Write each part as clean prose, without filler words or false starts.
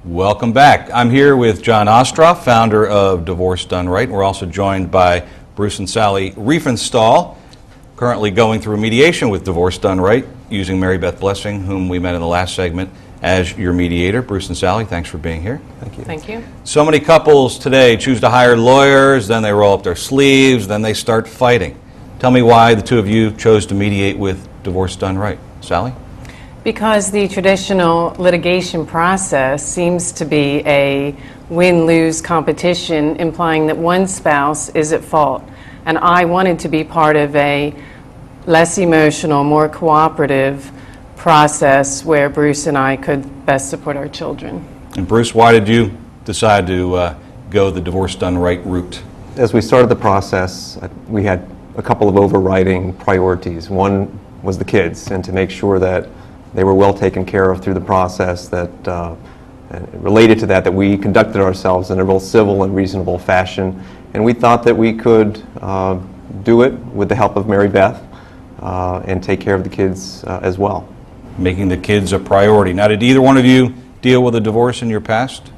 Welcome back. I'm here with John Ostroff, founder of Divorce Done Right. We're also joined by Bruce and Sally Riefenstahl, currently going through mediation with Divorce Done Right, using Mary Beth Blessing, whom we met in the last segment, as your mediator. Bruce and Sally, thanks for being here. Thank you. Thank you. So many couples today choose to hire lawyers, then they roll up their sleeves, then they start fighting. Tell me why the two of you chose to mediate with Divorce Done Right. Sally? Because the traditional litigation process seems to be a win-lose competition, implying that one spouse is at fault. And I wanted to be part of a less emotional, more cooperative process where Bruce and I could best support our children. And Bruce, why did you decide to go the Divorce Done Right route? As we started the process, we had a couple of overriding priorities. One was the kids, and to make sure that they were well taken care of through the process, that related to that we conducted ourselves in a real civil and reasonable fashion. And we thought that we could do it with the help of Mary Beth and take care of the kids as well. Making the kids a priority. Now, did either one of you deal with a divorce in your past?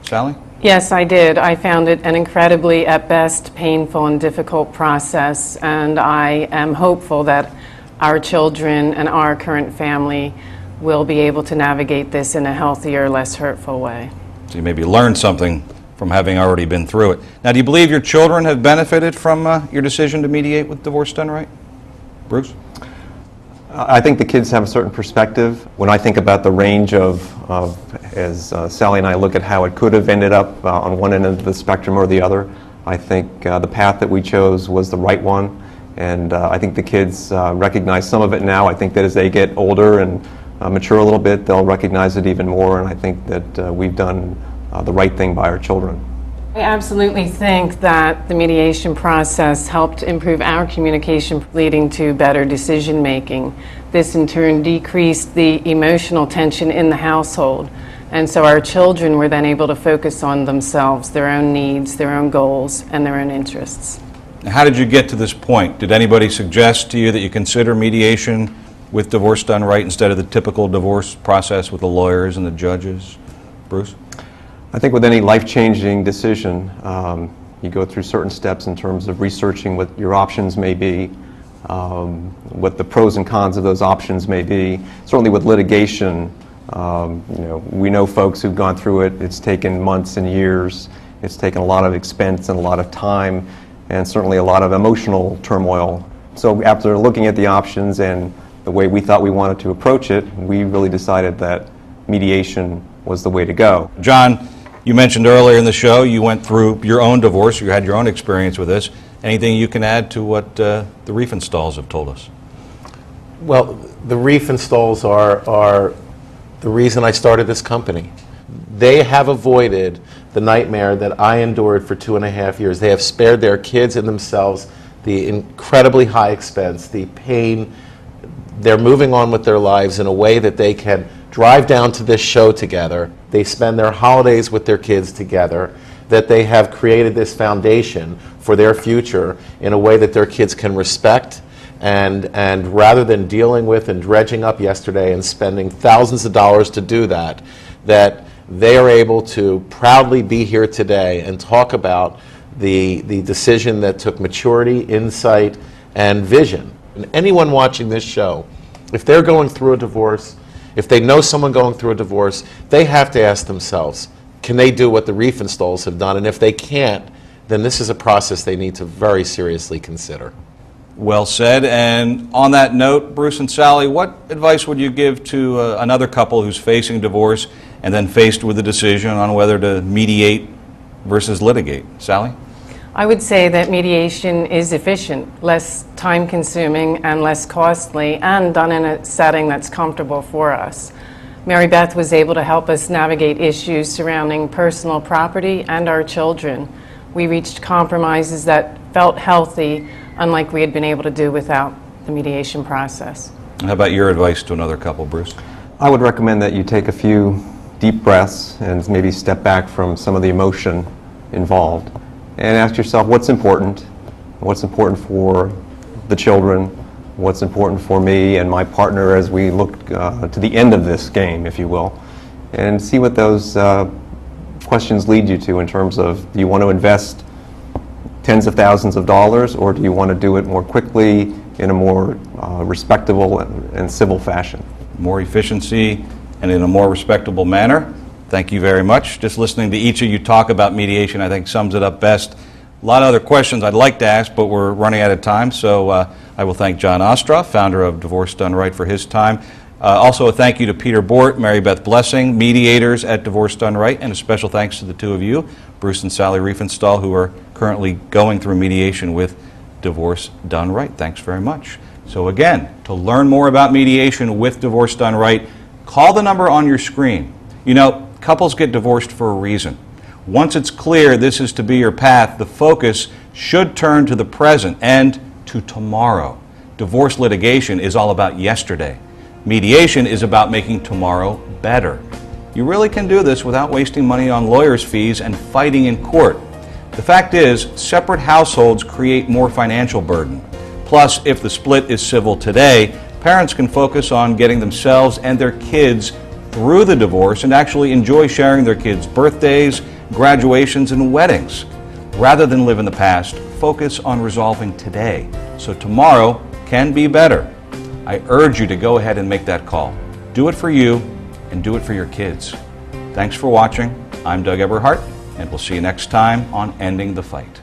Sally? Yes, I did. I found it an incredibly, at best, painful and difficult process, and I am hopeful that our children and our current family will be able to navigate this in a healthier, less hurtful way. So you maybe learned something from having already been through it. Now, do you believe your children have benefited from your decision to mediate with Divorce Done Right? Bruce? I think the kids have a certain perspective. When I think about the range of as Sally and I look at how it could have ended up on one end of the spectrum or the other, I think the path that we chose was the right one. And I think the kids recognize some of it now. I think that as they get older and mature a little bit, they'll recognize it even more. And I think that we've done the right thing by our children. I absolutely think that the mediation process helped improve our communication, leading to better decision making. This in turn decreased the emotional tension in the household. And so our children were then able to focus on themselves, their own needs, their own goals, and their own interests. How did you get to this point? Did anybody suggest to you that you consider mediation with Divorce Done Right instead of the typical divorce process with the lawyers and the judges? Bruce? I think with any life-changing decision, you go through certain steps in terms of researching what your options may be, what the pros and cons of those options may be. Certainly with litigation, we know folks who've gone through it. It's taken months and years. It's taken a lot of expense and a lot of time, and certainly a lot of emotional turmoil. So after looking at the options and the way we thought we wanted to approach it, we really decided that mediation was the way to go. John, you mentioned earlier in the show you went through your own divorce, you had your own experience with this. Anything you can add to what the Riefenstahls have told us? Well, the Riefenstahls are the reason I started this company. They have avoided the nightmare that I endured for 2.5 years. They have spared their kids and themselves the incredibly high expense, the pain. They're moving on with their lives in a way that they can drive down to this show together. They spend their holidays with their kids together, that they have created this foundation for their future in a way that their kids can respect. And rather than dealing with and dredging up yesterday and spending thousands of dollars to do that, that they are able to proudly be here today and talk about the decision that took maturity, insight, and vision. And anyone watching this show, if they're going through a divorce, if they know someone going through a divorce, they have to ask themselves, can they do what the Riefenstahls have done? And if they can't, then this is a process they need to very seriously consider. Well said. And on that note, Bruce and Sally, what advice would you give to another couple who's facing divorce and then faced with a decision on whether to mediate versus litigate? Sally? I would say that mediation is efficient, less time-consuming and less costly, and done in a setting that's comfortable for us. Mary Beth was able to help us navigate issues surrounding personal property and our children. We reached compromises that felt healthy, unlike we had been able to do without the mediation process. How about your advice to another couple, Bruce? I would recommend that you take a few deep breaths and maybe step back from some of the emotion involved and ask yourself what's important for the children, what's important for me and my partner as we look to the end of this game, if you will. and see what those questions lead you to in terms of, do you want to invest tens of thousands of dollars, or do you want to do it more quickly in a more respectable and civil fashion? More efficiency and in a more respectable manner. Thank you very much. Just listening to each of you talk about mediation, I think sums it up best. A lot of other questions I'd like to ask, but we're running out of time, so I will thank John Ostroff, founder of Divorce Done Right, for his time. Also a thank you to Peter Bort, Mary Beth Blessing, mediators at Divorce Done Right, and a special thanks to the two of you, Bruce and Sally Riefenstahl, who are currently going through mediation with Divorce Done Right. Thanks very much. So again, to learn more about mediation with Divorce Done Right, call the number on your screen. You know, couples get divorced for a reason. Once it's clear this is to be your path, the focus should turn to the present and to tomorrow. Divorce litigation is all about yesterday. Mediation is about making tomorrow better. You really can do this without wasting money on lawyers' fees and fighting in court. The fact is, separate households create more financial burden. Plus, if the split is civil today, parents can focus on getting themselves and their kids through the divorce and actually enjoy sharing their kids' birthdays, graduations, and weddings. Rather than live in the past, focus on resolving today, so tomorrow can be better. I urge you to go ahead and make that call. Do it for you and do it for your kids. Thanks for watching. I'm Doug Eberhardt, and we'll see you next time on Ending the Fight.